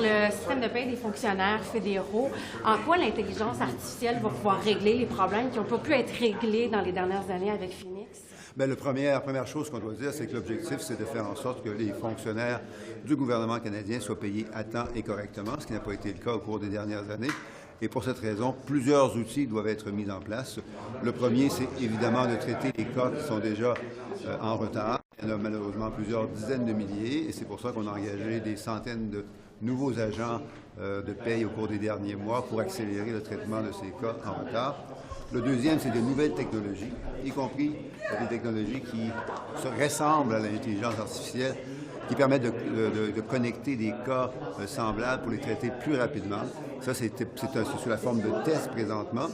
le système de paie des fonctionnaires fédéraux. En quoi l'intelligence artificielle va pouvoir régler les problèmes qui n'ont pas pu être réglés dans les dernières années avec Phoenix? Bien, la première chose qu'on doit dire, c'est que l'objectif, c'est de faire en sorte que les fonctionnaires du gouvernement canadien soient payés à temps et correctement, ce qui n'a pas été le cas au cours des dernières années. Et pour cette raison, plusieurs outils doivent être mis en place. Le premier, c'est évidemment de traiter les cas qui sont déjà en retard. Il y en a malheureusement plusieurs dizaines de milliers, et c'est pour ça qu'on a engagé des centaines de nouveaux agents de paye au cours des derniers mois pour accélérer le traitement de ces cas en retard. Le deuxième, c'est des nouvelles technologies, y compris des technologies qui se ressemblent à l'intelligence artificielle, qui permettent de connecter des cas semblables pour les traiter plus rapidement. Ça, c'est sous la forme de tests présentement.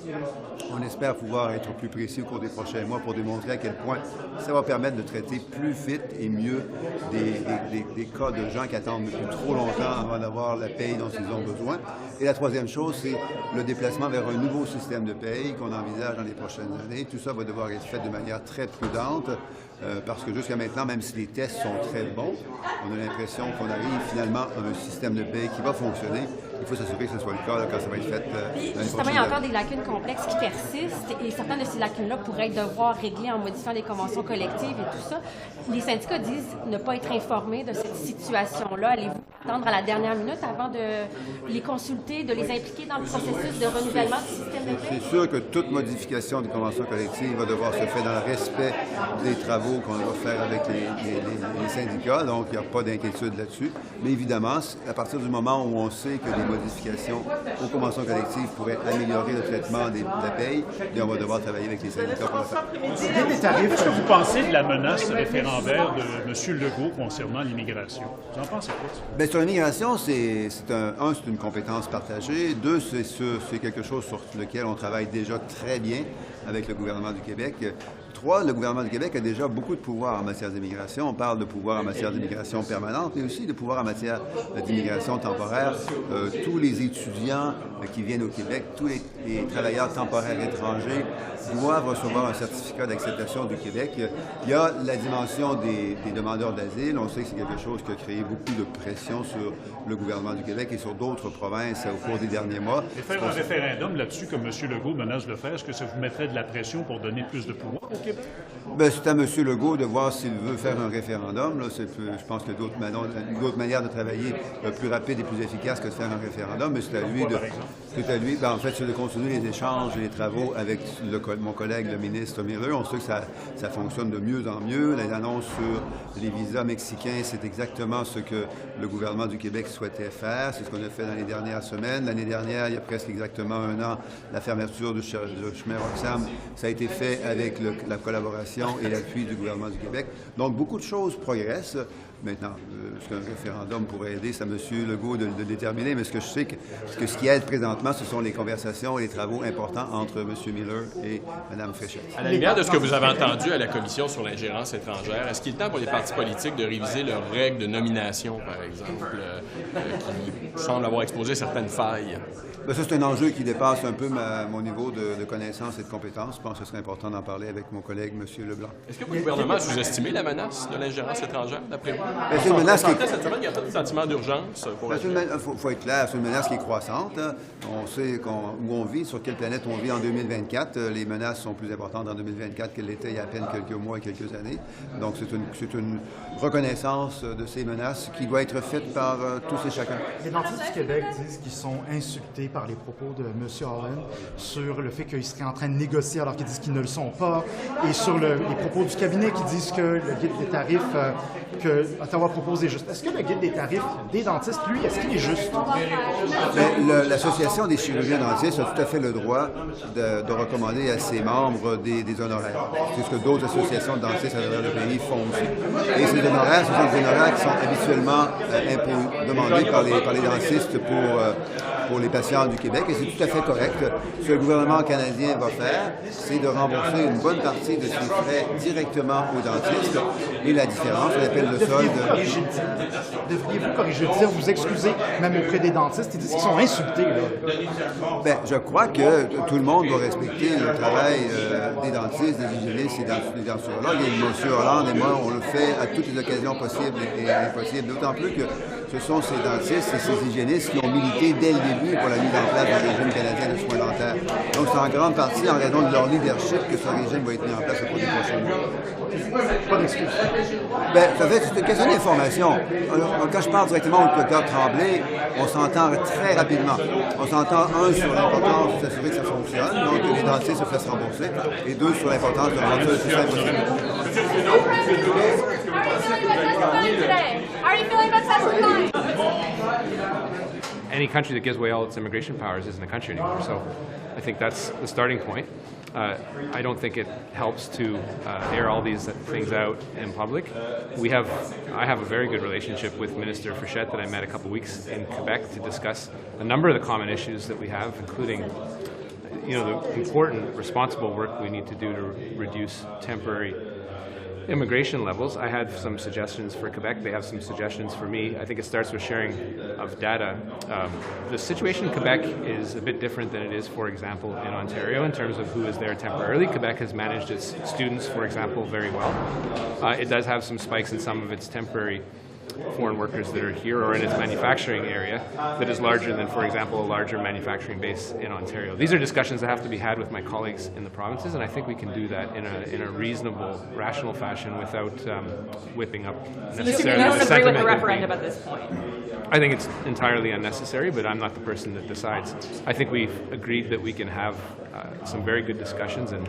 On espère pouvoir être plus précis au cours des prochains mois pour démontrer à quel point ça va permettre de traiter plus vite et mieux des cas de gens qui attendent depuis trop longtemps avant d'avoir la paye dont ils ont besoin. Et la troisième chose, c'est le déplacement vers un nouveau système de paye qu'on envisage dans les prochaines années. Tout ça va devoir être fait de manière très prudente parce que jusqu'à maintenant, même si les tests sont très bons, on a l'impression qu'on arrive finalement à un système de paye qui va fonctionner. Il faut s'assurer que ce soit le cas là, quand ça va être fait. Justement, il y a encore des lacunes complexes qui persistent et certaines de ces lacunes-là pourraient devoir régler en modifiant les conventions collectives et tout ça. Les syndicats disent ne pas être informés de cette situation-là. Allez-vous attendre à la dernière minute avant de les consulter, de les impliquer dans le processus de renouvellement du système de paie? C'est sûr que toute modification des conventions collectives va devoir se faire dans le respect des travaux qu'on va faire avec les syndicats, donc il n'y a pas d'inquiétude là-dessus. Mais évidemment, à partir du moment où on sait que les modifications aux conventions collectives pourraient améliorer le traitement de la paye, et on va devoir travailler avec les syndicats pour le faire. Qu'est-ce que vous pensez de la menace référendaire de M. Legault concernant l'immigration? Vous en pensez quoi? Bien, sur l'immigration, c'est une compétence partagée. Deux, c'est quelque chose sur lequel on travaille déjà très bien avec le gouvernement du Québec. Trois, le gouvernement du Québec a déjà beaucoup de pouvoirs en matière d'immigration. On parle de pouvoirs en matière d'immigration permanente, mais aussi de pouvoirs en matière d'immigration temporaire. Tous les étudiants qui viennent au Québec, tous les travailleurs temporaires étrangers doivent recevoir un certificat d'acceptation du Québec. Il y a la dimension des demandeurs d'asile. On sait que c'est quelque chose qui a créé beaucoup de pression sur le gouvernement du Québec et sur d'autres provinces au cours des derniers mois. Et faire un référendum là-dessus, comme M. Legault menace de le faire, est-ce que ça vous mettrait de la pression pour donner plus de pouvoir au Québec? Bien, c'est à M. Legault de voir s'il veut faire un référendum. Là, je pense qu'il y a d'autres manières de travailler plus rapides et plus efficaces que de faire un référendum, mais c'est à lui de... en fait, c'est de continuer les échanges et les travaux avec mon collègue, le ministre Miller. On sait que ça fonctionne de mieux en mieux. Les annonces sur les visas mexicains, c'est exactement ce que le gouvernement du Québec souhaitait faire. C'est ce qu'on a fait dans les dernières semaines. L'année dernière, il y a presque exactement un an, la fermeture du chemin Roxham, ça a été fait avec la collaboration et l'appui du gouvernement du Québec. Donc, beaucoup de choses progressent. Maintenant, ce qu'un référendum pourrait aider, c'est à M. Legault de déterminer, mais ce que je sais que ce qui aide présentement, ce sont les conversations et les travaux importants entre M. Miller et Mme Fréchette. À la lumière de ce que vous avez entendu à la Commission sur l'ingérence étrangère, est-ce qu'il est temps pour les partis politiques de réviser leurs règles de nomination, par exemple, qui semblent avoir exposé certaines failles? Bien, ça, c'est un enjeu qui dépasse un peu mon niveau de connaissance et de compétence. Je pense que ce serait important d'en parler avec mon collègue, M. Leblanc. Est-ce que le gouvernement a sous-estimé la menace de l'ingérence étrangère, d'après vous? C'est une menace qui est... Cette semaine, il y a pas de sentiment d'urgence pour... Il faut être clair, c'est une menace qui est croissante. On sait où on vit, sur quelle planète on vit en 2024. Les menaces sont plus importantes en 2024 qu'elles l'étaient il y a à peine quelques mois et quelques années. Donc, c'est une reconnaissance de ces menaces qui doit être faite par tous et chacun. Les dentistes du Québec disent qu'ils sont insultés par les propos de M. Allen sur le fait qu'ils seraient en train de négocier alors qu'ils disent qu'ils ne le sont pas, et sur les propos du cabinet qui disent que le guide des tarifs que Ottawa propose est juste. Est-ce que le guide des tarifs des dentistes, lui, est-ce qu'il est juste? L'Association des chirurgiens dentistes a tout à fait le droit de recommander à ses membres des honoraires. C'est ce que d'autres associations de dentistes à travers le pays font aussi. Et ces honoraires, ce sont des honoraires qui sont habituellement demandés par les dentistes pour les patients du Québec, et c'est tout à fait correct. Ce que le gouvernement canadien va faire, c'est de rembourser une bonne partie de ses frais directement aux dentistes, et la différence, on appelle le solde. Devriez-vous corriger le tir, vous excuser, même auprès des dentistes, ils disent qu'ils sont insultés, là? Bien, je crois que tout le monde doit respecter le travail des dentistes, des hygiénistes et des denturologues. Et M. Hollande et moi, on le fait à toutes les occasions possibles et impossibles, d'autant plus que ce sont ces dentistes et ces hygiénistes qui ont milité dès le début pour la mise en place du régime canadien de soins dentaires. Donc, c'est en grande partie en raison de leur leadership que ce régime va être mis en place au cours des prochains mois. Pas d'excuse. Bien, ça fait c'est une question d'information. Quand je parle directement au docteur Tremblay, on s'entend très rapidement. On s'entend, un, sur l'importance de s'assurer que ça fonctionne, donc que les dentistes se fassent rembourser, et deux, sur l'importance de rendre ça le plus simple possible. Any country that gives away all its immigration powers isn't a country anymore. So I think that's the starting point. I don't think it helps to air all these things out in public. I have a very good relationship with Minister Frechette that I met a couple weeks in Quebec to discuss a number of the common issues that we have, including the important responsible work we need to do to reduce temporary immigration levels. I had some suggestions for Quebec. They have some suggestions for me. I think it starts with sharing of data. The situation in Quebec is a bit different than it is, for example, in Ontario in terms of who is there temporarily. Quebec has managed its students, for example, very well. It does have some spikes in some of its temporary foreign workers that are here or in its manufacturing area that is larger than, for example, a larger manufacturing base in Ontario. These are discussions that have to be had with my colleagues in the provinces, and I think we can do that in a reasonable, rational fashion without whipping up necessarily. You don't agree with the referendum at this point? I think it's entirely unnecessary, but I'm not the person that decides. I think we've agreed that we can have some very good discussions and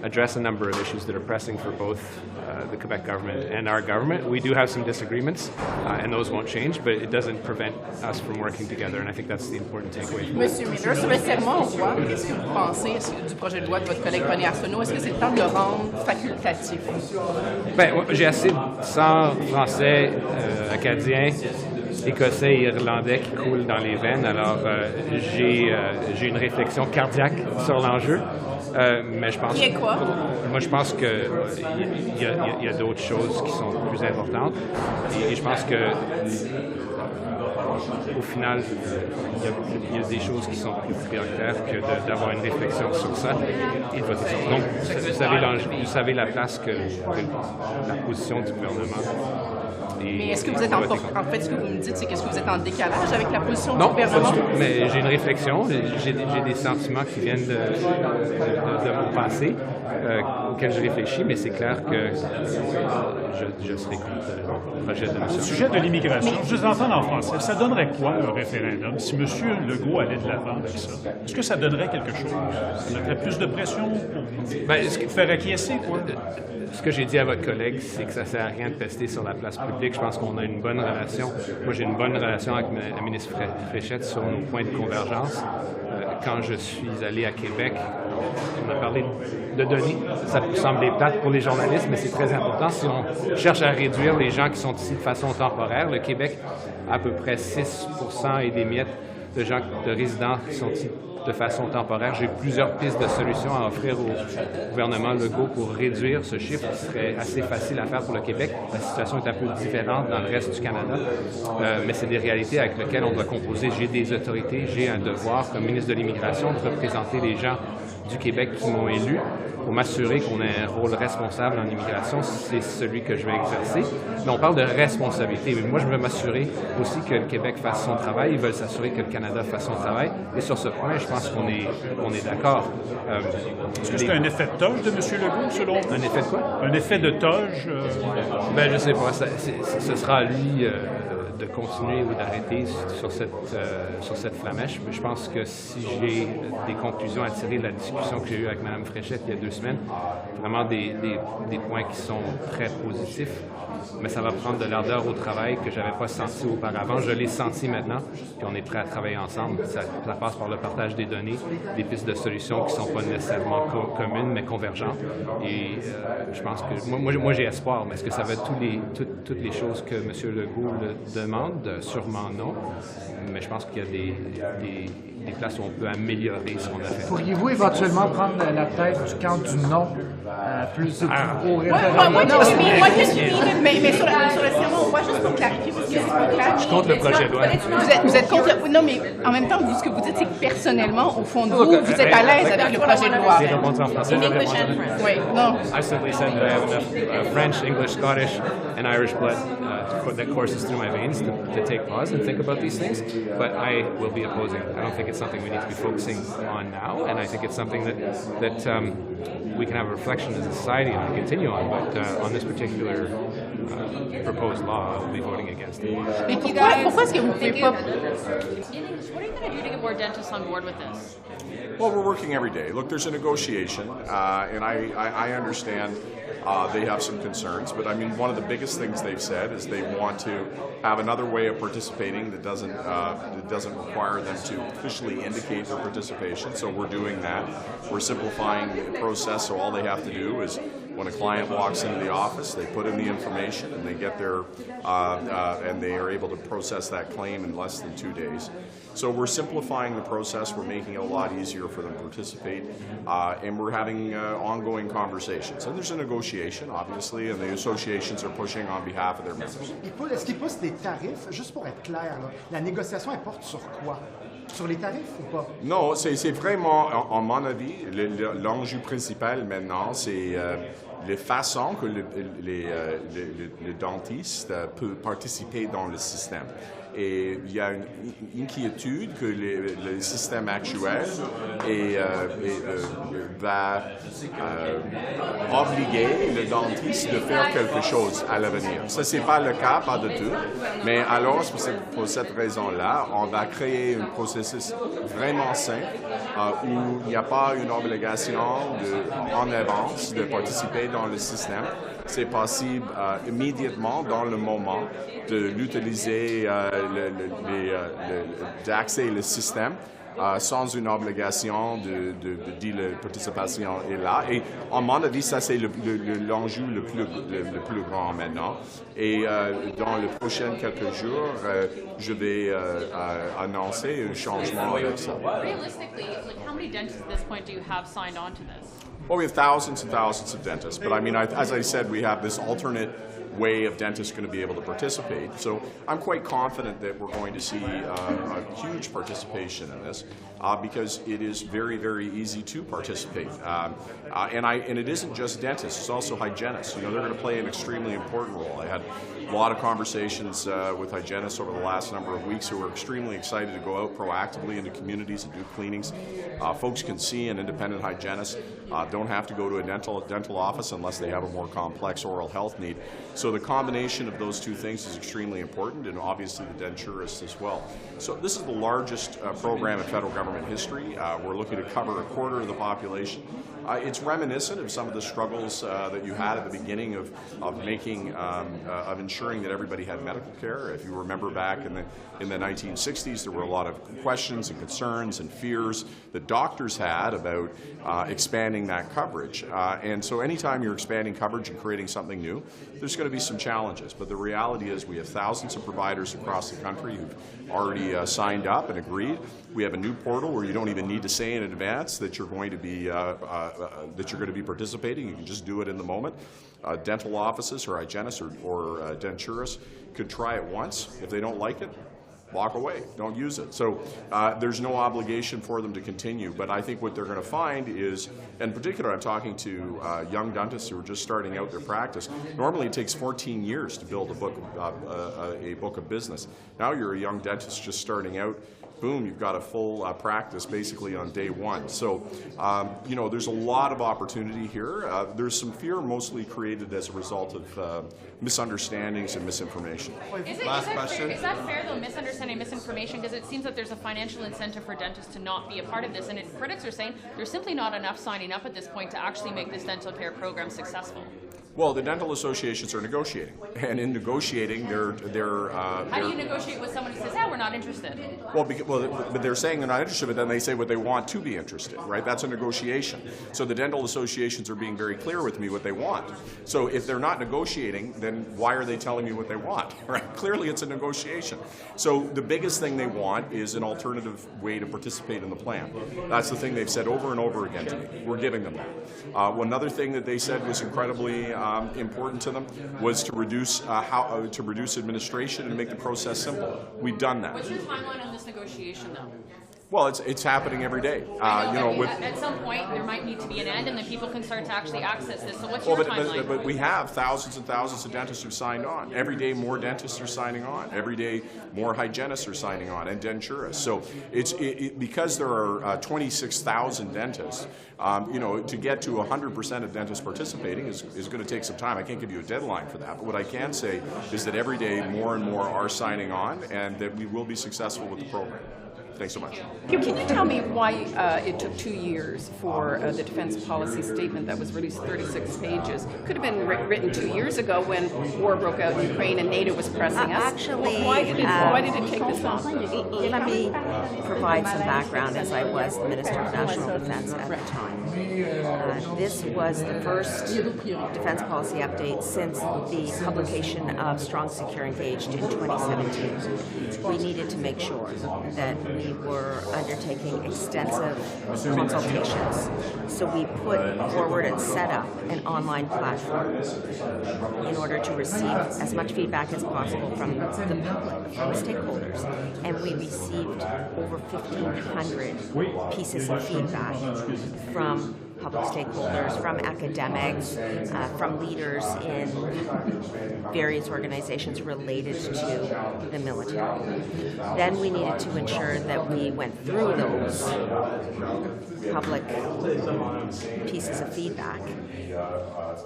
address a number of issues that are pressing for both the Quebec government and our government. We do have some disagreements, and those won't change, but it doesn't prevent us from working together, and I think that's the important takeaway. Monsieur Miller, sur le serment au roi, qu'est-ce que vous pensez du projet de loi de votre collègue René Arseneault? Est-ce que c'est le temps de le rendre facultatif? Bien, j'ai assez de sang français, acadien, écossais et irlandais qui coulent dans les veines, alors j'ai une réflexion cardiaque sur l'enjeu. Mais je pense. Moi, je pense que il y a d'autres choses qui sont plus importantes. Et je pense que au final, il y a des choses qui sont plus prioritaires que d'avoir une réflexion sur ça et de voter ça. Donc, vous savez la place que la position du gouvernement. Mais est-ce que vous êtes en fait, ce que vous me dites, c'est qu'est-ce que vous êtes en décalage avec la position du gouvernement? Non, mais j'ai une réflexion, j'ai des sentiments qui viennent de mon passé auxquels je réfléchis, mais c'est clair que je serai contre le projet de M. Au sujet de l'immigration, juste d'entendre en français, ça donnerait quoi un référendum si M. Legault allait de l'avant avec ça? Est-ce que ça donnerait quelque chose? Ça donnerait plus de pression pour faire acquiescer, quoi? Ce que j'ai dit à votre collègue, c'est que ça ne sert à rien de pester sur la place publique. Je pense qu'on a une bonne relation. Moi, j'ai une bonne relation avec la ministre Frechette sur nos points de convergence. Quand je suis allé à Québec, on a parlé de données. Ça peut sembler plate pour les journalistes, mais c'est très important. Si on cherche à réduire les gens qui sont ici de façon temporaire, le Québec a à peu près 6% et des miettes de gens, de résidents qui sont ici de façon temporaire. J'ai plusieurs pistes de solutions à offrir au gouvernement Legault pour réduire ce chiffre qui serait assez facile à faire pour le Québec. La situation est un peu différente dans le reste du Canada, mais c'est des réalités avec lesquelles on doit composer. J'ai des autorités, j'ai un devoir comme ministre de l'Immigration de représenter les gens du Québec qui m'ont élu pour m'assurer qu'on ait un rôle responsable en immigration. C'est celui que je vais exercer. Mais on parle de responsabilité. Mais moi, je veux m'assurer aussi que le Québec fasse son travail. Ils veulent s'assurer que le Canada fasse son travail. Et sur ce point, je pense qu'on est d'accord. Est-ce que c'est un effet de toge de M. Legault, selon vous? Un effet de quoi? Un effet de toge? Ben, je ne sais pas. Ce sera à lui de continuer ou d'arrêter sur cette flamèche. Mais je pense que si j'ai des conclusions à tirer de la discussion que j'ai eue avec Mme Frechette il y a 2 semaines, vraiment des points qui sont très positifs, mais ça va prendre de l'ardeur au travail que je n'avais pas senti auparavant. Je l'ai senti maintenant, puis on est prêt à travailler ensemble. Ça passe par le partage des données, des pistes de solutions qui ne sont pas nécessairement communes, mais convergentes. Et je pense que moi j'ai espoir, mais est-ce que ça va être toutes les choses que M. Legault demande? Sûrement non. Mais je pense qu'il y a des places où on peut améliorer ce qu'on a fait. Pourriez-vous éventuellement prendre la tête du camp du non, plus au référendum? Mais sur le serment, on voit juste pour clarifier, parce que c'est pas clair. Je suis contre le projet de loi. Vous êtes contre... Non, mais en même temps, ce que vous dites, c'est que personnellement, au fond de vous, vous êtes à l'aise avec le projet de loi. J'ai répondu en français. Oui, non. I simply said that I have enough French, English, Scottish, and Irish blood that courses through my veins to take pause and think about these things, but I will be opposing. I don't think it's something we need to be focusing on now, and I think it's something that we can have a reflection as a society and continue on, but on this particular proposed law, I'll be voting against it. Mais pourquoi est-ce que vous pouvez pas... What are you going to do to get more dentists on board with this? Well, we're working every day. Look, there's a negotiation, and I understand they have some concerns, but I mean, one of the biggest things they've said is they want to have another way of participating that doesn't require them to officially indicate their participation. So we're doing that. We're simplifying the process, so all they have to do is when a client walks into the office, they put in the information and they get their and they are able to process that claim in less than 2 days. So we're simplifying the process. We're making it a lot easier for them to participate, and we're having ongoing conversations. And there's a negotiation, obviously, and the associations are pushing on behalf of their members. Est-ce qu'ils poussent des tarifs? Juste pour être clair, là, la négociation, elle porte sur quoi? Sur les tarifs ou pas? Non, c'est vraiment, à mon avis, l'enjeu principal maintenant, c'est les façons que le dentiste peut participer dans le système. Et il y a une inquiétude que le système actuel va obliger le dentiste de faire quelque chose à l'avenir. Ça, c'est pas le cas, pas du tout. Mais alors, pour cette raison-là, on va créer un processus vraiment simple où il n'y a pas une obligation en avance de participer dans le système. C'est possible immédiatement, dans le moment, de l'utiliser, d'accéder le système sans une obligation de dire la participation est là. Et à mon avis, ça c'est l'enjeu le plus grand maintenant. Et dans les prochains quelques jours, je vais annoncer un changement avec ça. Realistically, how many dentists at this point do you have signed on to this? Well, we have thousands and thousands of dentists, but I mean, as I said, we have this alternate way of dentists going to be able to participate. So I'm quite confident that we're going to see a huge participation in this because it is very, very easy to participate. And it isn't just dentists, it's also hygienists. You know, they're going to play an extremely important role. I had a lot of conversations with hygienists over the last number of weeks who are extremely excited to go out proactively into communities and do cleanings. Folks can see an independent hygienist, don't have to go to a dental office unless they have a more complex oral health need. So the combination of those two things is extremely important, and obviously the denturists as well. So this is the largest program in federal government history. We're looking to cover a quarter of the population. It's reminiscent of some of the struggles that you had at the beginning of ensuring that everybody had medical care. If you remember back in the 1960s, there were a lot of questions and concerns and fears that doctors had about expanding that coverage. And so anytime you're expanding coverage and creating something new, there's going to be some challenges. But the reality is we have thousands of providers across the country who've already signed up and agreed. We have a new portal where you don't even need to say in advance that you're going to be participating. You can just do it in the moment. Dental offices or hygienists or denturists could try it once. If they don't like it, walk away. Don't use it. So there's no obligation for them to continue. But I think what they're going to find is, in particular, I'm talking to young dentists who are just starting out their practice. Normally, it takes 14 years to build a book of business. Now you're a young dentist just starting out. Boom, you've got a full practice basically on day one. So, you know, there's a lot of opportunity here. There's some fear mostly created as a result of misunderstandings and misinformation. Is that fair, though, misunderstanding, misinformation? Because it seems that there's a financial incentive for dentists to not be a part of this. And critics are saying there's simply not enough signing up at this point to actually make this dental care program successful. Well, the dental associations are negotiating, and in negotiating, they're How do you negotiate with someone who says, "Yeah, we're not interested. Well, but they're saying they're not interested, but then they say what they want to be interested, right? That's a negotiation. So the dental associations are being very clear with me what they want. So if they're not negotiating, then why are they telling me what they want, right? Clearly it's a negotiation. So the biggest thing they want is an alternative way to participate in the plan. That's the thing they've said over and over again to me. We're giving them that. One other thing that they said was incredibly important to them was to reduce administration and make the process simple. We've done that. What's your timeline on this negotiation, though? Well, it's happening every day. At some point, there might need to be an end, and then people can start to actually access this. So what's your timeline? But we have thousands and thousands of dentists who've signed on. Every day, more dentists are signing on. Every day, more hygienists are signing on, and denturists. So because there are 26,000 dentists, to get to 100% of dentists participating is going to take some time. I can't give you a deadline for that. But what I can say is that every day, more and more are signing on, and that we will be successful with the program. Thanks so much. Can you tell me why it took 2 years for the defense policy statement that was released, 36 pages? Could have been written 2 years ago when war broke out in Ukraine and NATO was pressing us. Actually, why did it take this long? Let me provide some background, as I was the Minister of National Defense at the time. This was the first defense policy update since the publication of Strong, Secure, Engaged in 2017. We needed to make sure that we were undertaking extensive consultations. So we put forward and set up an online platform in order to receive as much feedback as possible from the public, from the stakeholders. And we received over 1,500 pieces of feedback from public stakeholders, from academics, from leaders in various organizations related to the military. Then we needed to ensure that we went through those public pieces of feedback,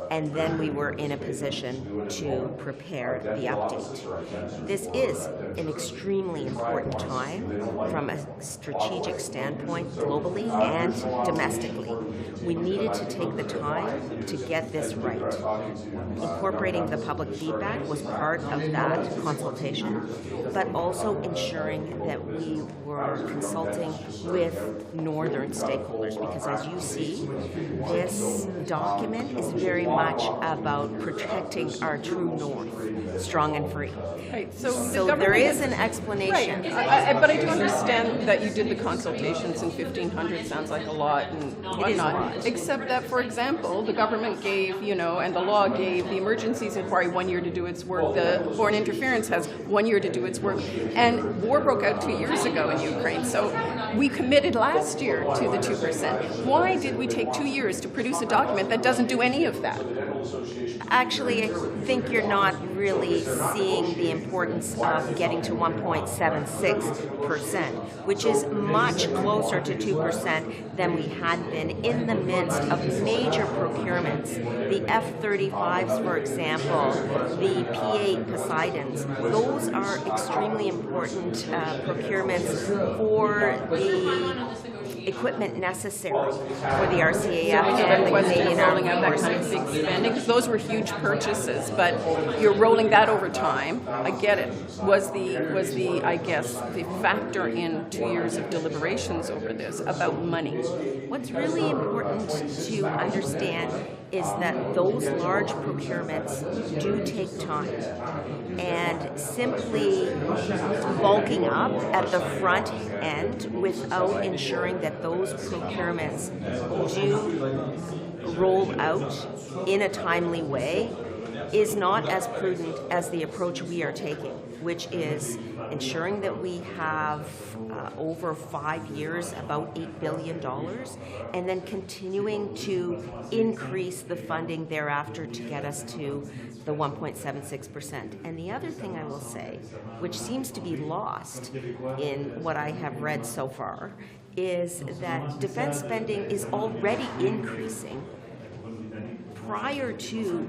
and then we were in a position to prepare the update. This is an extremely important time from a strategic standpoint globally and domestically. We needed to take the time to get this right. Incorporating the public feedback was part of that consultation, but also ensuring that we were consulting with northern stakeholders, because as you see, this document is very much about protecting our true north, strong and free. Right, so there is an explanation. Right. But I do understand that you did the consultations in 1,500, sounds like a lot and whatnot. Except that, for example, the government gave, and the law gave the Emergencies Inquiry 1 year to do its work. The Foreign Interference has 1 year to do its work. And war broke out 2 years ago in Ukraine. So we committed last year to the 2%. Why did we take 2 years to produce a document that doesn't do any of that? Actually, I think you're not really seeing the importance of getting to 1.76%, which is much closer to 2% than we had been in the midst of major procurements. The F-35s, for example, the P-8 Poseidons, those are extremely important procurements for the equipment necessary for the RCAF and the Canadian Armed Forces. That kind of big spending, because those were huge purchases, but you're rolling that over time. I get it. Was the I guess the factor in 2 years of deliberations over this about money? What's really important to understand is that those large procurements do take time, and simply bulking up at the front end without ensuring that those procurements do roll out in a timely way is not as prudent as the approach we are taking, which is ensuring that we have over 5 years about $8 billion, and then continuing to increase the funding thereafter to get us to the 1.76%. And the other thing I will say, which seems to be lost in what I have read so far, is that defense spending is already increasing prior to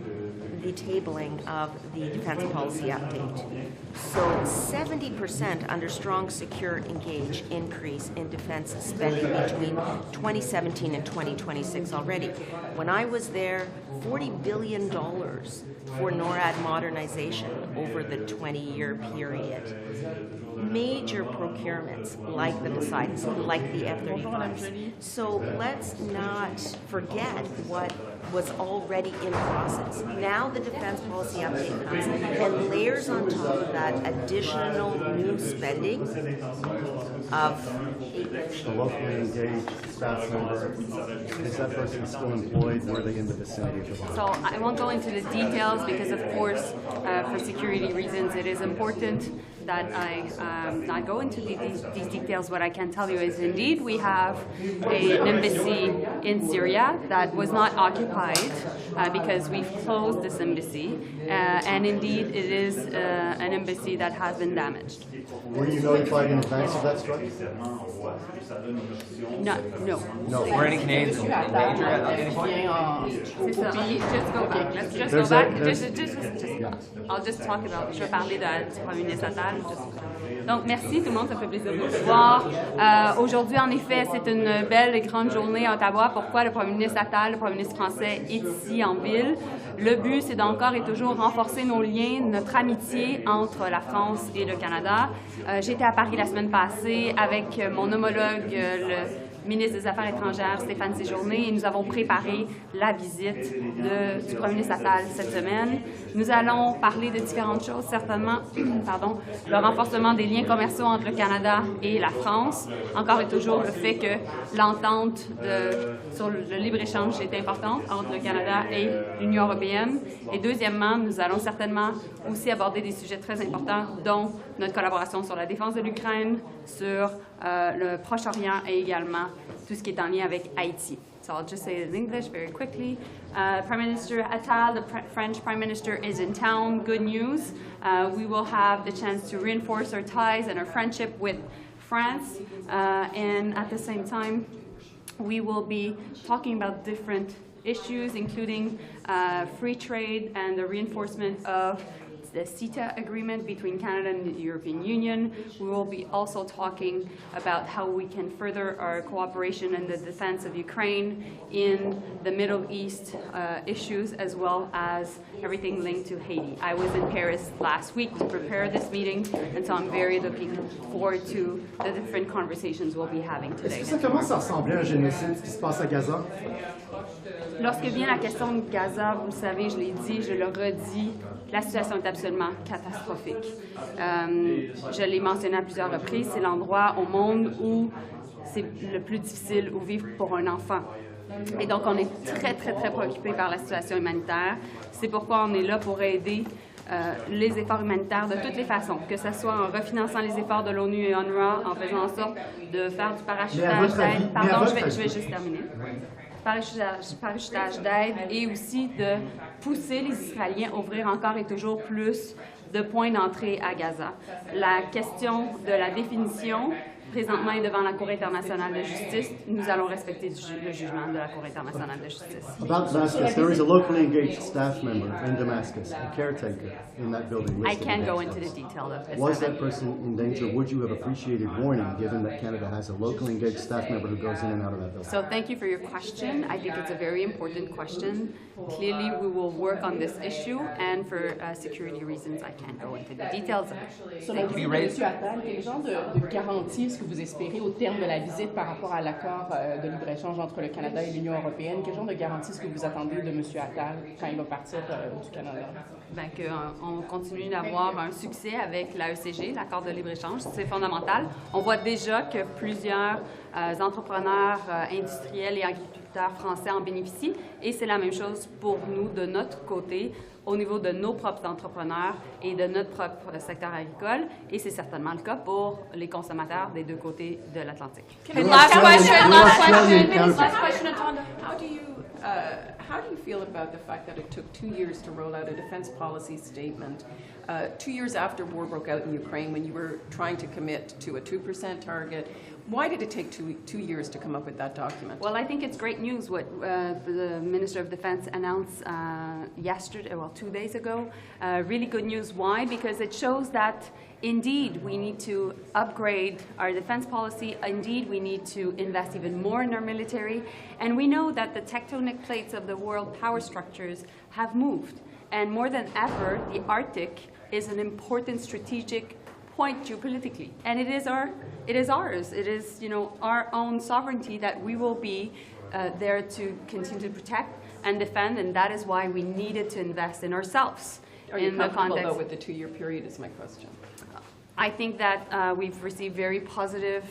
the tabling of the defense policy update. So 70% under Strong, Secure, Engage increase in defense spending between 2017 and 2026 already. When I was there, $40 billion for NORAD modernization over the 20-year period. major procurements like the Poseidons, like the F-35s. So let's not forget what was already in process. Now the defense policy update comes and layers on top of that additional new spending of The locally engaged staff member, is that person still employed? Were they in the vicinity of the bomb? So I won't go into the details because, of course, for security reasons, it is important that I not go into these details. What I can tell you is, indeed, we have an embassy in Syria that was not occupied because we've closed this embassy, and indeed, it is an embassy that has been damaged. Were you notified in advance of that strike? No. Were any Canadians in danger at any point? C'est ça. Just go back. Let's just go back. I'll just talk about. Je vais parler du Premier ministre Attal. Donc, merci tout le monde, ça fait plaisir de vous voir. Aujourd'hui, en effet, c'est une belle et grande journée à Ottawa. Pourquoi le Premier ministre Attal, le Premier ministre français, est ici en ville? Le but, c'est d'encore et toujours renforcer nos liens, notre amitié entre la France et le Canada. J'étais à Paris la semaine passée avec mon homologue, le ministre des Affaires étrangères, Stéphane Séjourné, et nous avons préparé la visite du Premier ministre Attal cette semaine. Nous allons parler de différentes choses, certainement, le renforcement des liens commerciaux entre le Canada et la France. Encore et toujours, le fait que l'entente sur le libre-échange est importante entre le Canada et l'Union européenne. Et deuxièmement, nous allons certainement aussi aborder des sujets très importants, dont notre collaboration sur la défense de l'Ukraine, sur le Proche-Orient et également tout ce qui est en lien avec Haïti. So I'll just say it in English very quickly. Prime Minister Attal, the French Prime Minister, is in town. Good news. We will have the chance to reinforce our ties and our friendship with France. And at the same time, we will be talking about different issues, including free trade and the reinforcement of the CETA agreement between Canada and the European Union. We will be also talking about how we can further our cooperation in the defense of Ukraine, in the Middle East issues, as well as everything linked to Haiti. I was in Paris last week to prepare this meeting, and so I'm very looking forward to the different conversations we'll be having today. Est-ce que ça commence à ressembler à un génocide, ce qui se passe à Gaza? Lorsque vient la question de Gaza, vous le savez, je l'ai dit, je le redis, la situation est absolument catastrophique. Je l'ai mentionné à plusieurs reprises, c'est l'endroit au monde où c'est le plus difficile où vivre pour un enfant. Et donc, on est très, très, très préoccupés par la situation humanitaire. C'est pourquoi on est là pour aider les efforts humanitaires de toutes les façons, que ce soit en refinançant les efforts de l'ONU et UNRWA, en faisant en sorte de faire du parachutage d'aide. Pardon, je vais juste terminer. Parachutage d'aide et aussi de pousser les Israéliens à ouvrir encore et toujours plus de points d'entrée à Gaza. La question de la définition, présentement, est devant la Cour internationale de justice. Nous allons respecter le jugement de la Cour internationale de justice. About Damascus, there is a locally engaged staff member in Damascus, a caretaker in that building. I can't go into the detail of this. Was that person in danger? Would you have appreciated warning, given that Canada has a locally engaged staff member who goes in and out of that building? So thank you for your question. I think it's a very important question. Clearly, we will work on this issue, and for security reasons, I can't go into the details of it. Sur la visite de M. Attal, quel genre de garantie est-ce que vous espérez au terme de la visite par rapport à l'accord de libre-échange entre le Canada et l'Union européenne? Quel genre de garantie est-ce que vous attendez de M. Attal quand il va partir du Canada? Ben, qu'on continue d'avoir un succès avec l'AECG, l'accord de libre-échange, c'est fondamental. On voit déjà que plusieurs entrepreneurs industriels et agriculteurs français en bénéficient, et c'est la même chose pour nous de notre côté, au niveau de nos propres entrepreneurs et de notre propre secteur agricole, et c'est certainement le cas pour les consommateurs des deux côtés de l'Atlantique. Last question, Antonda. How do you feel about the fact that it took 2 years to roll out a defense policy statement? 2 years after war broke out in Ukraine, when you were trying to commit to a 2% target, why did it take two years to come up with that document? Well, I think it's great news what the Minister of Defense announced yesterday, 2 days ago. Really good news. Why? Because it shows that indeed we need to upgrade our defense policy. Indeed, we need to invest even more in our military. And we know that the tectonic plates of the world power structures have moved. And more than ever, the Arctic is an important strategic point geopolitically, and it is ours. It is, you know, our own sovereignty that we will be there to continue to protect and defend, and that is why we needed to invest in ourselves. Are you comfortable, though, with the 2-year period is my question? I think that we've received very positive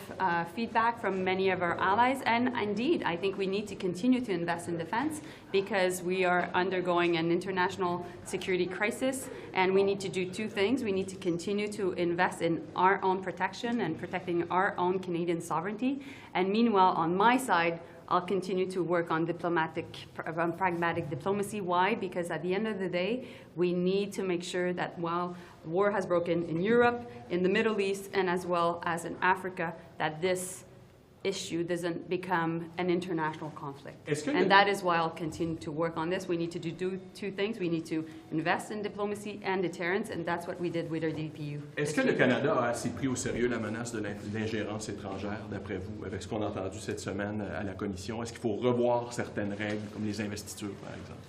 feedback from many of our allies, and indeed, I think we need to continue to invest in defense because we are undergoing an international security crisis, and we need to do two things. We need to continue to invest in our own protection and protecting our own Canadian sovereignty, and meanwhile, on my side, I'll continue to work on pragmatic diplomacy. Why? Because at the end of the day, we need to make sure that while war has broken in Europe, in the Middle East, and as well as in Africa, that this issue doesn't become an international conflict. And that is why I'll continue to work on this. We need to do two things. We need to invest in diplomacy and deterrence, and that's what we did with our DPU. Est-ce que le Canada a assez pris au sérieux la menace de l'ingérence étrangère, d'après vous, avec ce qu'on a entendu cette semaine à la Commission? Est-ce qu'il faut revoir certaines règles, comme les investitures, par exemple?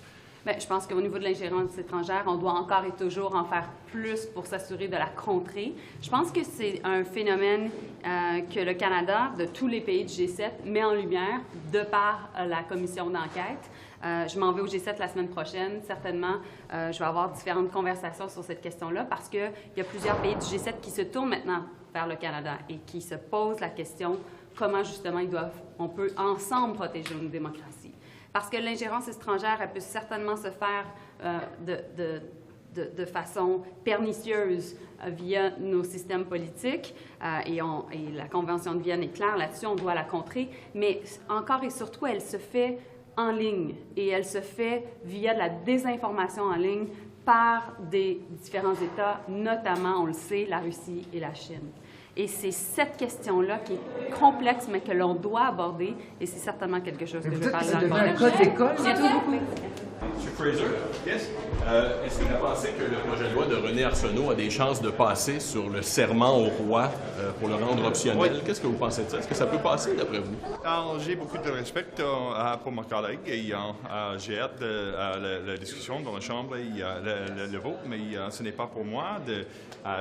Bien, je pense qu'au niveau de l'ingérence étrangère, on doit encore et toujours en faire plus pour s'assurer de la contrer. Je pense que c'est un phénomène que le Canada, de tous les pays du G7, met en lumière de par la commission d'enquête. Je m'en vais au G7 la semaine prochaine. Certainement, je vais avoir différentes conversations sur cette question-là parce qu'il y a plusieurs pays du G7 qui se tournent maintenant vers le Canada et qui se posent la question comment justement on peut ensemble protéger nos démocraties. Parce que l'ingérence étrangère, elle peut certainement se faire de façon pernicieuse via nos systèmes politiques, et la Convention de Vienne est claire là-dessus, on doit la contrer, mais encore et surtout, elle se fait en ligne, et elle se fait via de la désinformation en ligne par des différents États, notamment, on le sait, la Russie et la Chine. Et c'est cette question-là qui est complexe, mais que l'on doit aborder, et c'est certainement quelque chose que je vais parler dans le contexte. C'est tout beaucoup. M. Fraser, est-ce que vous pensez que le projet de loi de René Arseneault a des chances de passer sur le serment au roi pour le rendre optionnel? Oui. Qu'est-ce que vous pensez de ça? Est-ce que ça peut passer, d'après vous? J'ai beaucoup de respect pour ma collègue et j'ai hâte de la discussion dans la Chambre et le vote, mais ce n'est pas pour moi de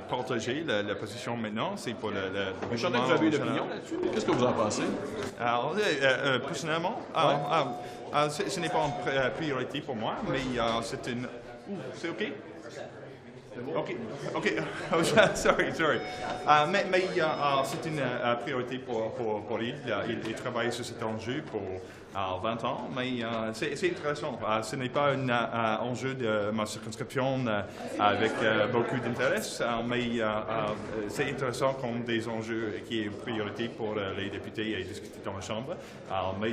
partager la position maintenant. C'est pour le gouvernement. Vous avez une opinion là-dessus? Qu'est-ce que vous en pensez? Alors, personnellement, ce n'est pas une priorité pour moi, mais c'est une... C'est OK? OK. Oh, sorry. Mais c'est une priorité pour lui. Il travaille sur cet enjeu pour 20 ans, mais c'est intéressant. Ce n'est pas un enjeu de ma circonscription avec beaucoup d'intérêt, mais c'est intéressant comme des enjeux qui est une priorité pour les députés et discuter dans la Chambre. Mais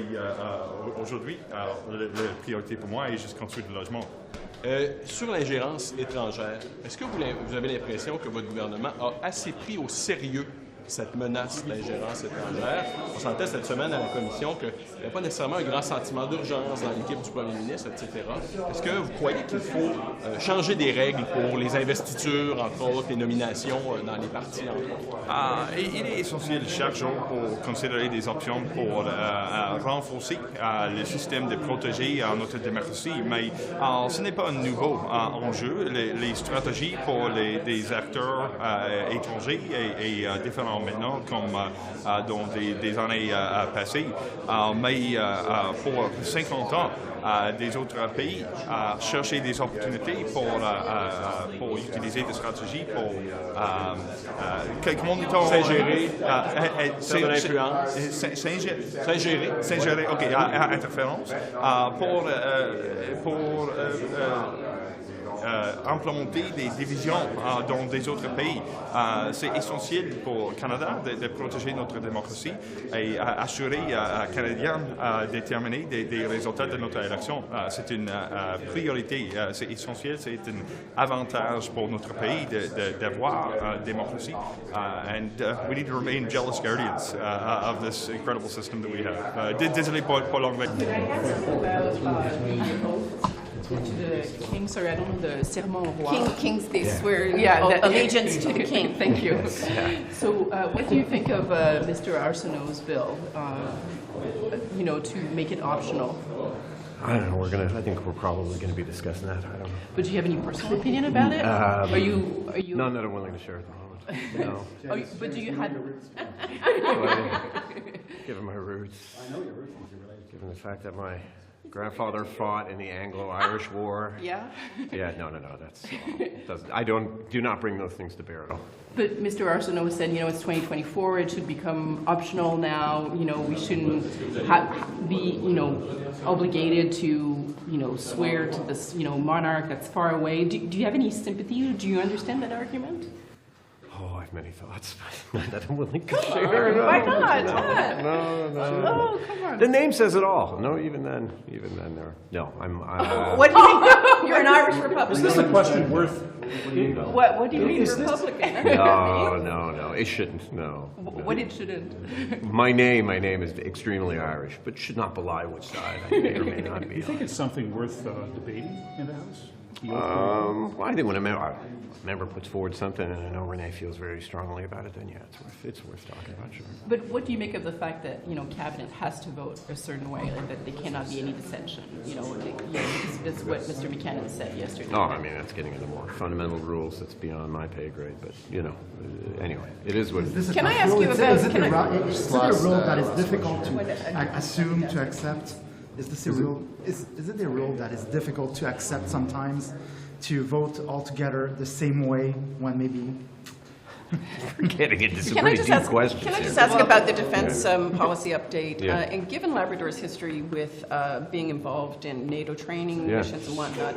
aujourd'hui, la priorité pour moi est juste construire du logement. Sur l'ingérence étrangère, est-ce que vous avez l'impression que votre gouvernement a assez pris au sérieux cette menace d'ingérence étrangère? On sentait cette semaine à la Commission qu'il n'y avait pas nécessairement un grand sentiment d'urgence dans l'équipe du premier ministre, etc. Est-ce que vous croyez qu'il faut changer des règles pour les investitures, entre autres, les nominations dans les partis, entre autres? Il est essentiel chaque jour pour considérer des options pour renforcer le système de protéger notre démocratie, mais ce n'est pas un nouveau enjeu. Les stratégies pour des acteurs étrangers et différents maintenant, comme dans des années passées. Mais pour 50 ans, des autres pays chercher des opportunités pour utiliser des stratégies pour comment dit-on? S'ingérer, faire de l'influence. S'ingérer, OK, interférence. Pour implémenter des divisions dans des autres pays. C'est essentiel pour le Canada de protéger notre démocratie et assurer aux Canadiens de déterminer des résultats de notre élection. C'est une priorité, c'est essentiel, c'est un avantage pour notre pays d'avoir une démocratie. And we need to remain jealous guardians of this incredible system that we have. Désolé pour l'anglais. To the king, sorry, I don't know the serment au roi. Kings, they swear allegiance to the king. Thank you. So, what do you think of Mr. Arseneault's bill? To make it optional. I don't know. I think we're probably going to be discussing that. I don't know. But do you have any personal opinion about it? Are you? None that I'm willing to share at the moment. No. But do you have... Given my roots. I know your roots. Given the fact that my grandfather fought in the Anglo-Irish War. Yeah? Yeah, no, that's... I do not bring those things to bear at all. But Mr. Arseneault said, it's 2024, it should become optional now, we shouldn't be, obligated to, swear to this, monarch that's far away. Do you have any sympathy? Do you understand that argument? Oh, I have many thoughts, but none that I'm willing to share. Why not? No. Oh, come on. The name says it all. No, even then, no, I'm... What do you mean? You're an Irish Republican. Is this a question worth... What do you mean Republican? No, it shouldn't, no. What it shouldn't? My name is extremely Irish, but should not belie which side I may or may not be. Do you think it's something worth debating in the House? Well, I think when a member puts forward something, and I know René feels very strongly about it, then yeah, it's worth talking about, sure. But what do you make of the fact that cabinet has to vote a certain way, like that there cannot be any dissension? That's what Mr. Buchanan said yesterday. Oh, I mean that's getting into more fundamental rules. That's beyond my pay grade. But anyway, it is what it is. Can I ask you about? Is it a rule that is difficult to assume to accept? Is this a rule? Is it a rule that is difficult to accept sometimes, to vote altogether the same way when maybe? We're getting into some pretty deep questions. Can I just ask about the defense policy update? And given Labrador's history with being involved in NATO training missions and whatnot,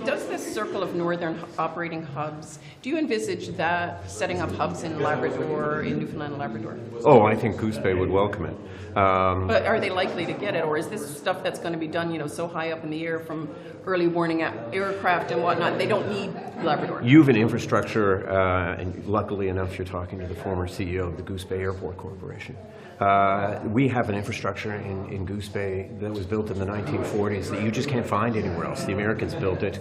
does this circle of northern operating hubs, do you envisage that setting up hubs in Labrador, in Newfoundland and Labrador? Oh, I think Goose Bay would welcome it. But are they likely to get it, or is this stuff that's going to be done, so high up in the air from early warning aircraft and whatnot? They don't need Labrador. You have an infrastructure, and luckily enough, you're talking to the former CEO of the Goose Bay Airport Corporation. We have an infrastructure in Goose Bay that was built in the 1940s that you just can't find anywhere else. The Americans built it.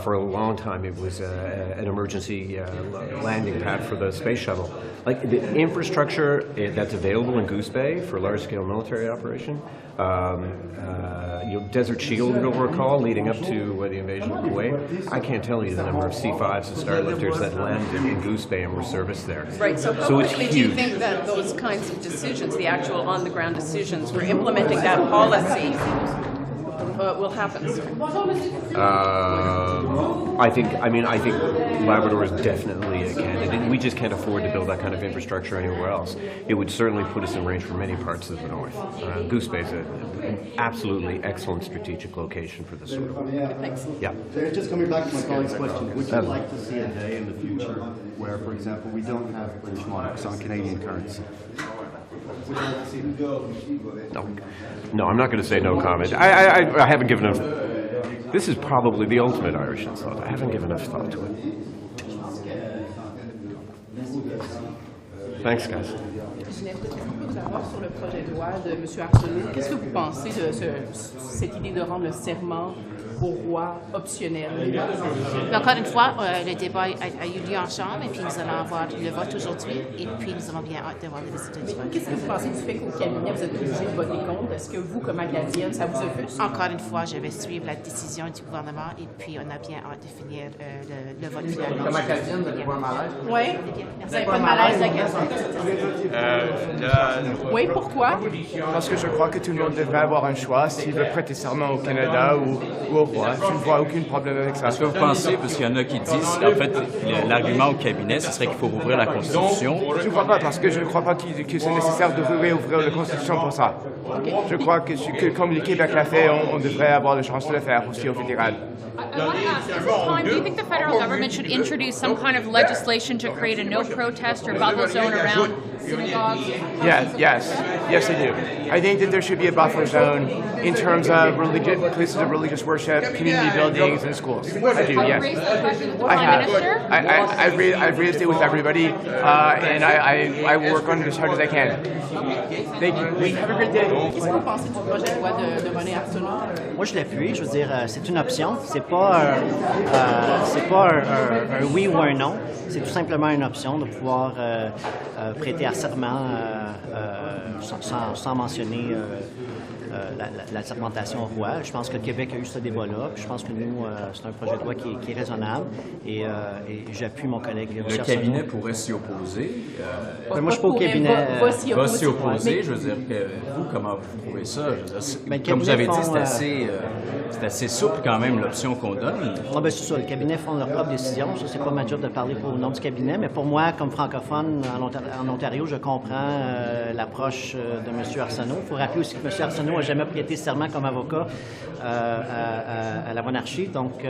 For a long time, it was an emergency landing pad for the space shuttle. Like the infrastructure that's available in Goose Bay for large-scale military operation, Desert Shield, you'll recall, leading up to the invasion of Kuwait. I can't tell you the number of C-5s and Starlifters that landed in Goose Bay and were serviced there. Right, so how quickly do you think that those kinds of decisions, the actual on-the-ground decisions for implementing that policy, will happen? I think Labrador is definitely a candidate. We just can't afford to build that kind of infrastructure anywhere else. It would certainly put us in range for many parts of the north. Goose Bay is an absolutely excellent strategic location for this sort of work. Yeah. Just coming back to my colleague's question, would you like to see a day in the future where, for example, we don't have British monarchs on Canadian currency? No, I'm not going to say no comment. I haven't given enough. This is probably the ultimate Irish insult. I haven't given enough thought to it. Thanks, guys. Sur le projet de loi de M. Arseneault, qu'est-ce que vous pensez de cette idée de rendre le serment au roi optionnel? Encore une fois, le débat a eu lieu en Chambre et puis nous allons avoir le vote aujourd'hui et puis nous avons bien hâte de voir les résultats du vote. Qu'est-ce que vous pensez du fait qu'au cabinet, vous êtes obligé de voter contre? Est-ce que vous, comme acadienne, ça vous offusque? Encore une fois, je vais suivre la décision du gouvernement et puis on a bien hâte de finir le vote final. Comme acadienne, vous avez pas un malaise? Oui. Vous n'avez pas de malaise d'acadienne? Oui, pourquoi? Parce que je crois que tout le monde devrait avoir un choix s'il veut prêter serment au Canada ou au roi. Je ne vois aucun problème avec ça. Est-ce que vous pensez, parce qu'il y en a qui disent, en fait, l'argument au cabinet, ce serait qu'il faut rouvrir la Constitution? Je ne crois pas, parce que je ne crois pas que c'est nécessaire de ouvrir la Constitution pour ça. Je crois que comme le Québec l'a fait, on devrait avoir la chance de le faire aussi au fédéral. Do you think the federal government should introduce some kind of legislation to create a no protest or buffer zone around synagogues? Yes, I do. I think that there should be a buffer zone in terms of places of religious worship, community buildings, and schools. I do, yes. I have. I've raised it with everybody, and I will work on it as hard as I can. Thank you. Have a great day. Qu'est-ce que vous pensez du projet de loi de René Arseneault? Moi, je l'appuie. Je veux dire, c'est une option. C'est pas un oui ou un non. C'est tout simplement une option de pouvoir prêter à serment sans mentionner la sermentation au roi. Je pense que le Québec a eu ce débat-là. Puis je pense que nous, c'est un projet de loi qui est raisonnable. Et j'appuie mon collègue. Le cabinet pourrait s'y opposer. Moi, je ne suis pas au cabinet. Va s'y opposer. Je veux dire, vous, comment vous trouvez ça? Comme vous avez dit, c'est assez souple quand même l'option qu'on donne. Ah, ben, c'est ça. Le cabinet font leur propre décision. Ça, c'est pas ma job de parler au nom du cabinet. Mais pour moi, comme francophone en Ontario, je comprends l'approche de M. Arseneault. Il faut rappeler aussi que M. Arseneault n'a jamais prêté serment comme avocat à la monarchie. Donc,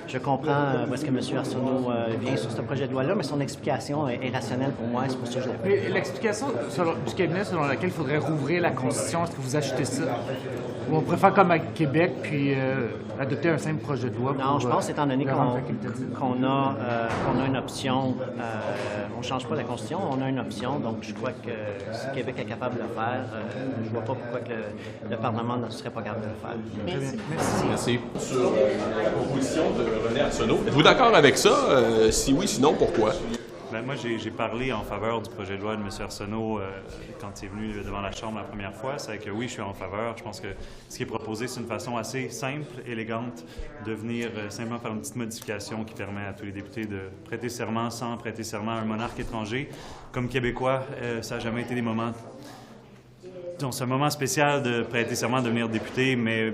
je comprends où est-ce que M. Arseneault vient sur ce projet de loi-là, mais son explication est rationnelle pour moi. C'est pour ça que je l'appelle. L'explication du cabinet selon laquelle il faudrait rouvrir la Constitution, est-ce que vous achetez ça? Ou on préfère comme à Québec, puis adopter un simple projet de loi? Non, je pense, étant donné qu'on a une option, on ne change pas la Constitution, on a une option, donc je crois que si Québec est capable de le faire, je ne vois pas pourquoi que le Parlement ne serait pas capable de le faire. Merci. Sur la proposition de René Arseneault, êtes-vous d'accord avec ça? Si oui, sinon, pourquoi? Ben, moi, j'ai parlé en faveur du projet de loi de M. Arseneault quand il est venu devant la Chambre la première fois. C'est que oui, je suis en faveur. Je pense que ce qui est proposé, c'est une façon assez simple, élégante, de venir simplement faire une petite modification qui permet à tous les députés de prêter serment sans prêter serment à un monarque étranger. Comme Québécois, ça n'a jamais été des moments... Donc, c'est un moment spécial de prêter serment, de devenir député, mais...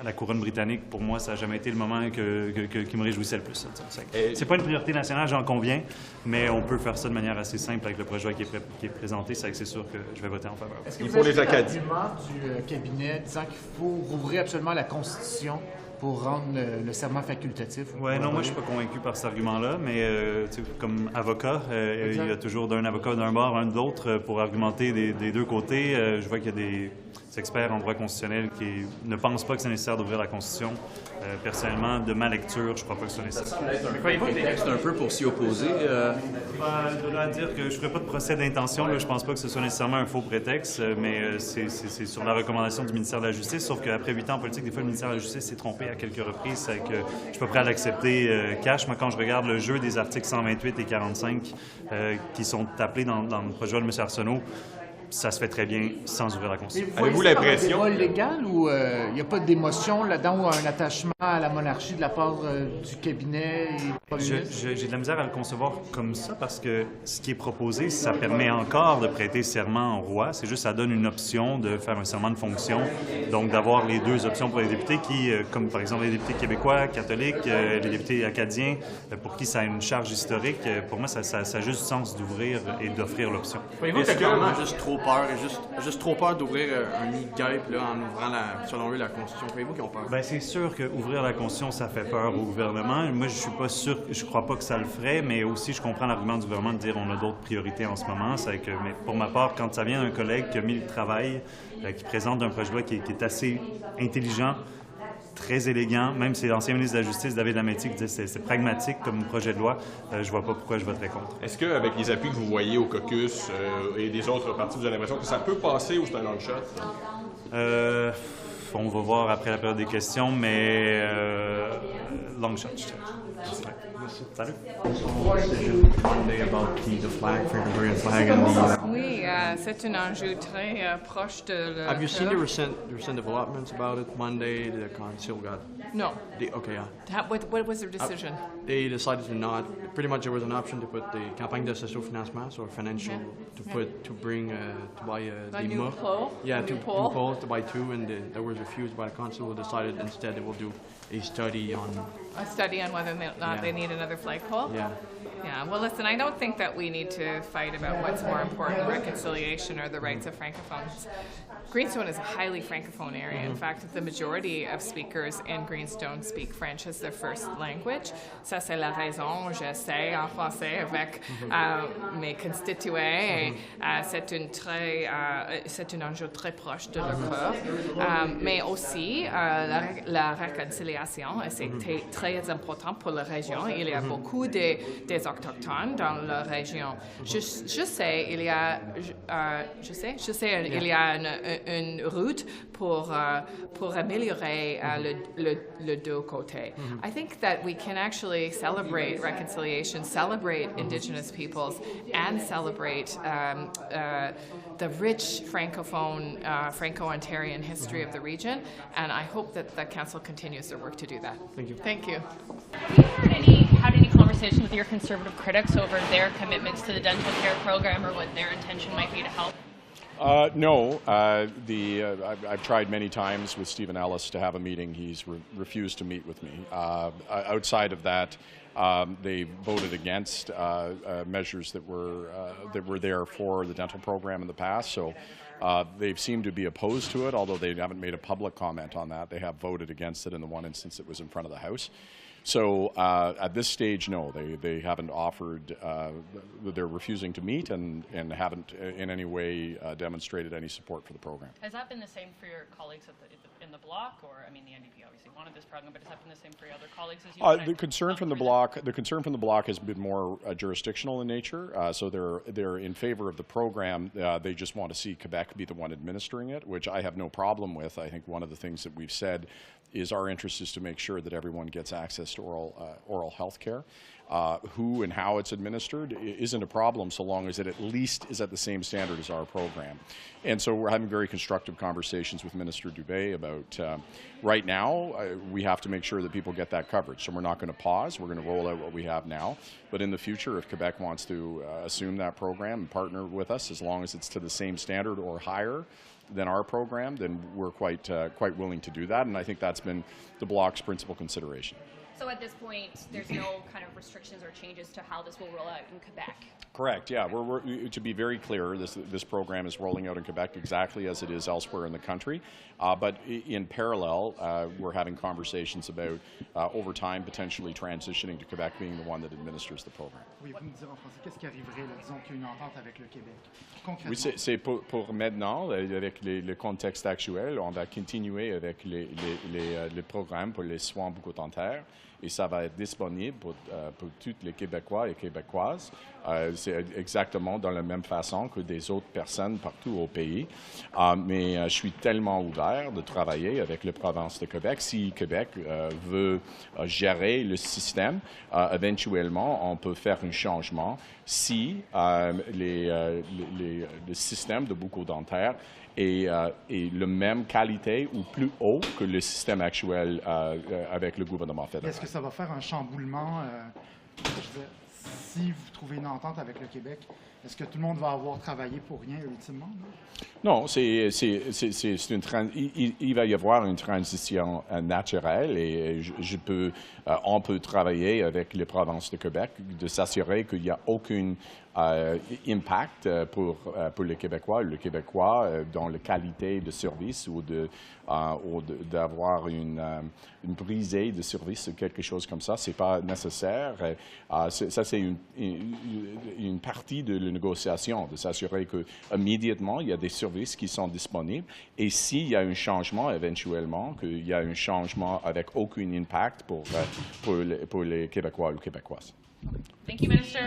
à la couronne britannique, pour moi, ça n'a jamais été le moment qui me réjouissait le plus. C'est pas une priorité nationale, j'en conviens, mais on peut faire ça de manière assez simple avec le projet de loi qui est présenté. C'est sûr que je vais voter en faveur. Est-ce que vous avez l'argument du cabinet disant qu'il faut rouvrir absolument la Constitution pour rendre le serment facultatif? Oui, non, moi, je ne suis pas convaincu par cet argument-là, mais comme avocat, il y a toujours d'un avocat d'un bord, un de l'autre, pour argumenter des deux côtés. Je vois qu'il y a des experts en droit constitutionnel qui ne pensent pas que c'est nécessaire d'ouvrir la Constitution. Personnellement, de ma lecture, je ne crois pas que c'est nécessaire. Voyez-vous des textes un peu pour s'y opposer? Je dois dire que je ne ferai pas de procès d'intention. Je ne pense pas que ce soit nécessairement un faux prétexte, mais c'est sur la recommandation du ministère de la Justice, sauf qu'après 8 ans en politique, des fois, le ministère de la Justice s'est trompé à quelques reprises. C'est que je suis pas prêt à l'accepter cash. Moi, quand je regarde le jeu des articles 128 et 45 qui sont appelés dans le projet de loi de M. Arseneault, ça se fait très bien sans ouvrir la Constitution. Avez-vous l'impression? C'est un débat légal ou il n'y a pas d'émotion là-dedans ou un attachement à la monarchie de la part du cabinet? J'ai de la misère à le concevoir comme ça parce que ce qui est proposé, ça permet encore de prêter serment au roi. C'est juste ça donne une option de faire un serment de fonction. Donc d'avoir les deux options pour les députés qui, comme par exemple les députés québécois, catholiques, les députés acadiens, pour qui ça a une charge historique. Pour moi, ça a juste sens d'ouvrir et d'offrir l'option. Est-ce que juste trop peur et juste trop peur d'ouvrir un nid de guêpe là, en ouvrant, selon eux, la Constitution? Voyez-vous qu'ils ont peur? Bien, c'est sûr qu'ouvrir la Constitution, ça fait peur au gouvernement. Moi, je suis pas sûr, je crois pas que ça le ferait, mais aussi, je comprends l'argument du gouvernement de dire on a d'autres priorités en ce moment. Mais pour ma part, quand ça vient d'un collègue qui a mis le travail, qui présente un projet de loi qui est assez intelligent, très élégant, même si l'ancien ministre de la Justice, David Lametti, qui disait c'est pragmatique comme projet de loi, je vois pas pourquoi je voterais contre. Est-ce qu'avec les appuis que vous voyez au caucus et des autres partis, vous avez l'impression que ça peut passer ou c'est un long shot? On va voir après la période des questions, mais long shot, je dirais. Salut. Oui, c'est un enjeu très proche de... Have you seen the recent developments about it? Monday, the council got... No. Okay, yeah. What was their decision? They decided to not... Pretty much there was an option to put the campagne de socio-financement, so financial, to buy a new pole? Yeah, two poles, to buy two, and that was refused by the council, who decided instead they will do a study on... A study on whether or not they need another flagpole? Yeah. Yeah, well, listen, I don't think that we need to fight about what's more important, reconciliation or the rights of Francophones. Greenstone is a highly Francophone area. In fact, the majority of speakers in Greenstone speak French as their first language. Ça, c'est la raison. J'essaie en français avec mes constitués. C'est un enjeu très proche de leur cœur. Mais aussi, la réconciliation, c'est très important pour pour la région. Il y a beaucoup des autochtones dans la région. Je sais, il y a une route pour améliorer le deux côtés. I think that we can actually celebrate reconciliation, celebrate Indigenous peoples, and celebrate the rich Francophone, Franco-Ontarian history of the region, and I hope that the Council continues their work to do that. Thank you. Thank you. Have you had any conversation with your Conservative critics over their commitments to the dental care program or what their intention might be to help? No. I've tried many times with Stephen Ellis to have a meeting. He's refused to meet with me. Outside of that, they voted against measures that were there for the dental program in the past. So they seem to be opposed to it, although they haven't made a public comment on that. They have voted against it in the one instance it was in front of the House. So at this stage, no, they haven't offered, they're refusing to meet and haven't in any way demonstrated any support for the program. Has that been the same for your colleagues in the bloc, or, I mean, the NDP obviously wanted this program, but has that been the same for your other colleagues as you? The concern from the bloc has been more jurisdictional in nature. So they're in favor of the program. They just want to see Quebec be the one administering it, which I have no problem with. I think one of the things that we've said is our interest is to make sure that everyone gets access to oral health care. Who and how it's administered isn't a problem so long as it at least is at the same standard as our program. And so we're having very constructive conversations with Minister Dubé about, right now, we have to make sure that people get that coverage. So we're not going to pause. We're going to roll out what we have now. But in the future, if Quebec wants to assume that program and partner with us, as long as it's to the same standard or higher than our program, then we're quite willing to do that. And I think that's been the Bloc's principal consideration. So at this point, there's no kind of restrictions or changes to how this will roll out in Quebec? Correct, yeah. To be very clear, this program is rolling out in Quebec exactly as it is elsewhere in the country. But in parallel, we're having conversations about, over time, potentially transitioning to Quebec being the one that administers the program. Pourriez-vous me dire en français qu'est-ce qui arriverait, là, disons qu'il y a une entente avec le Québec? Oui, c'est pour maintenant, avec le contexte actuel, on va continuer avec les programmes pour les soins bucco-dentaires. Et ça va être disponible pour tous les Québécois et Québécoises. C'est exactement dans la même façon que des autres personnes partout au pays. Mais je suis tellement ouvert de travailler avec la province de Québec. Si Québec veut gérer le système, éventuellement, on peut faire un changement si le système de bucco-dentaire est la même qualité ou plus haut que le système actuel avec le gouvernement fédéral. Est-ce que ça va faire un chamboulement si vous trouvez une entente avec le Québec? Est-ce que tout le monde va avoir travaillé pour rien ultimement? Non, il va y avoir une transition naturelle et on peut travailler avec les provinces de Québec de s'assurer qu'il n'y a aucun impact pour les Québécois. Le Québécois dans la qualité de service ou d'avoir une brisée de service ou quelque chose comme ça, c'est pas nécessaire. Ça c'est une partie de la négociation, de s'assurer que immédiatement il y a des services qui sont disponibles et s'il y a un changement éventuellement, qu'il y a un changement avec aucun impact pour les Québécois ou les Québécoises. Thank you, Minister.